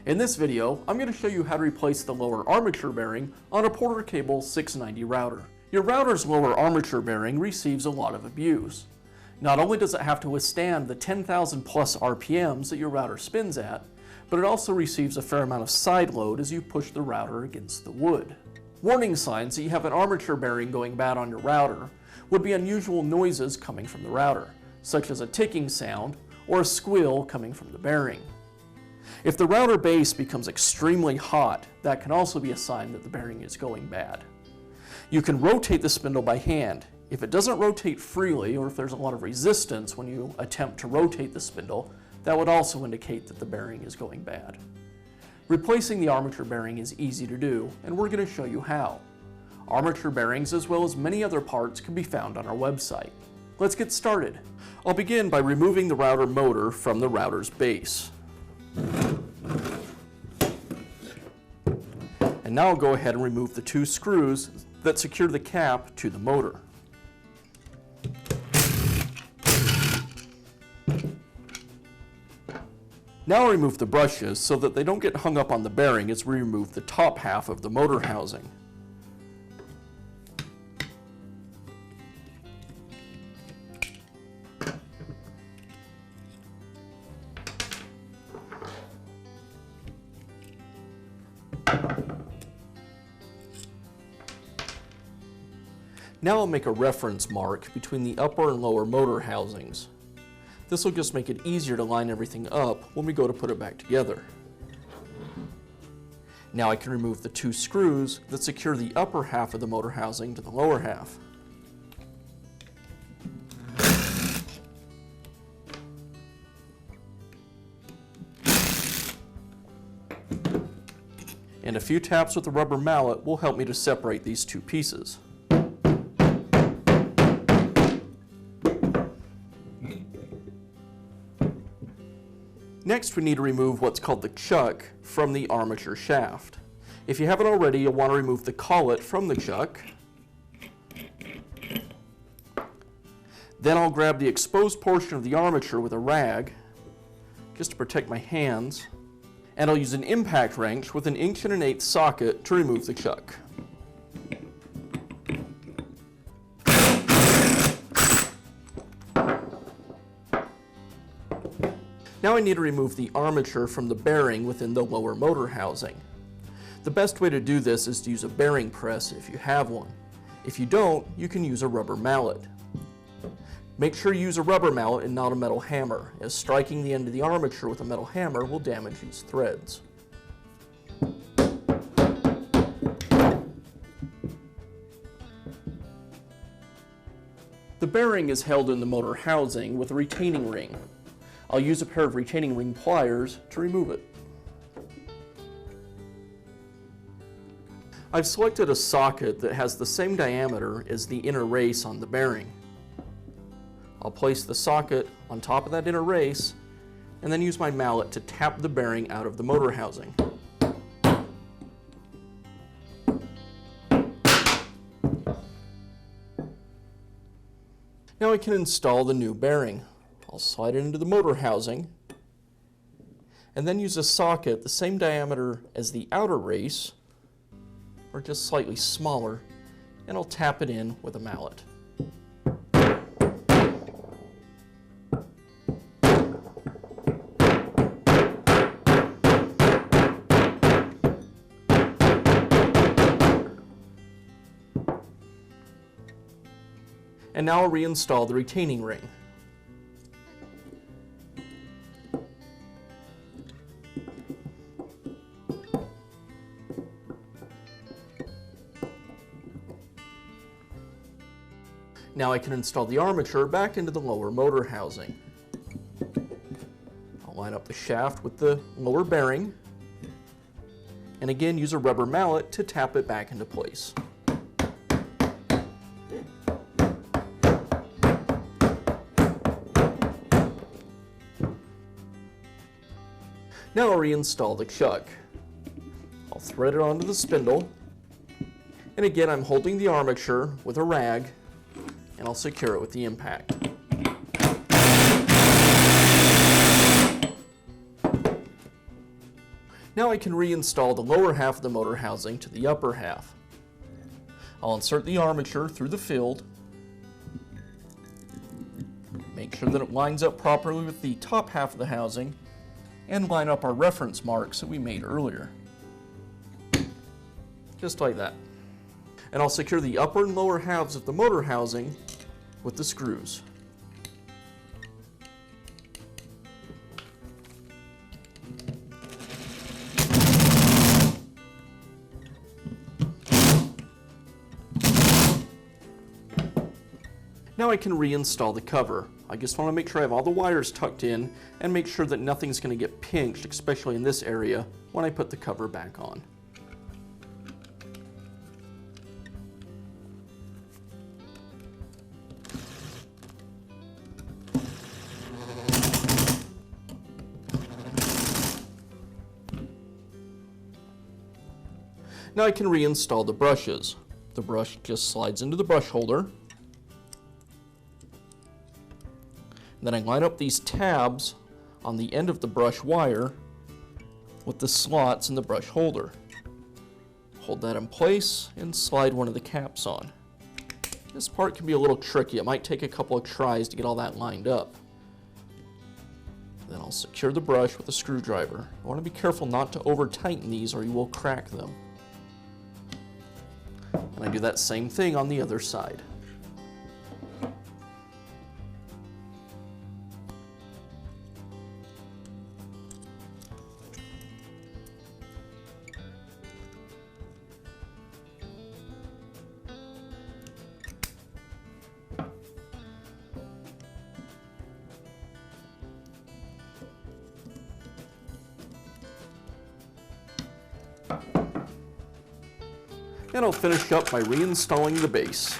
In this video, I'm going to show you how to replace the lower armature bearing on a Porter Cable 690 router. Your router's lower armature bearing receives a lot of abuse. Not only does it have to withstand the 10,000 plus RPMs that your router spins at, but it also receives a fair amount of side load as you push the router against the wood. Warning signs that you have an armature bearing going bad on your router would be unusual noises coming from the router, such as a ticking sound or a squeal coming from the bearing. If the router base becomes extremely hot, that can also be a sign that the bearing is going bad. You can rotate the spindle by hand. If it doesn't rotate freely, or if there's a lot of resistance when you attempt to rotate the spindle, that would also indicate that the bearing is going bad. Replacing the armature bearing is easy to do, and we're going to show you how. Armature bearings, as well as many other parts, can be found on our website. Let's get started. I'll begin by removing the router motor from the router's base. And now I'll go ahead and remove the two screws that secure the cap to the motor. Now I'll remove the brushes so that they don't get hung up on the bearing as we remove the top half of the motor housing. Now I'll make a reference mark between the upper and lower motor housings. This will just make it easier to line everything up when we go to put it back together. Now I can remove the two screws that secure the upper half of the motor housing to the lower half. And a few taps with a rubber mallet will help me to separate these two pieces. Next, we need to remove what's called the chuck from the armature shaft. If you haven't already, you'll want to remove the collet from the chuck. Then I'll grab the exposed portion of the armature with a rag, just to protect my hands, and I'll use an impact wrench with an 1 1/8" socket to remove the chuck. Now I need to remove the armature from the bearing within the lower motor housing. The best way to do this is to use a bearing press if you have one. If you don't, you can use a rubber mallet. Make sure you use a rubber mallet and not a metal hammer, as striking the end of the armature with a metal hammer will damage these threads. The bearing is held in the motor housing with a retaining ring. I'll use a pair of retaining ring pliers to remove it. I've selected a socket that has the same diameter as the inner race on the bearing. I'll place the socket on top of that inner race and then use my mallet to tap the bearing out of the motor housing. Now I can install the new bearing. I'll slide it into the motor housing and then use a socket the same diameter as the outer race, or just slightly smaller, and I'll tap it in with a mallet. And now I'll reinstall the retaining ring. Now I can install the armature back into the lower motor housing. I'll line up the shaft with the lower bearing, and again use a rubber mallet to tap it back into place. Now I'll reinstall the chuck. I'll thread it onto the spindle, and again I'm holding the armature with a rag, and I'll secure it with the impact. Now I can reinstall the lower half of the motor housing to the upper half. I'll insert the armature through the field, make sure that it lines up properly with the top half of the housing, and line up our reference marks that we made earlier. Just like that. And I'll secure the upper and lower halves of the motor housing with the screws. Now I can reinstall the cover. I just want to make sure I have all the wires tucked in and make sure that nothing's going to get pinched, especially in this area, when I put the cover back on. Now I can reinstall the brushes. The brush just slides into the brush holder. Then I line up these tabs on the end of the brush wire with the slots in the brush holder. Hold that in place and slide one of the caps on. This part can be a little tricky. It might take a couple of tries to get all that lined up. Then I'll secure the brush with a screwdriver. I want to be careful not to over tighten these or you will crack them. And I do that same thing on the other side. And I'll finish up by reinstalling the base.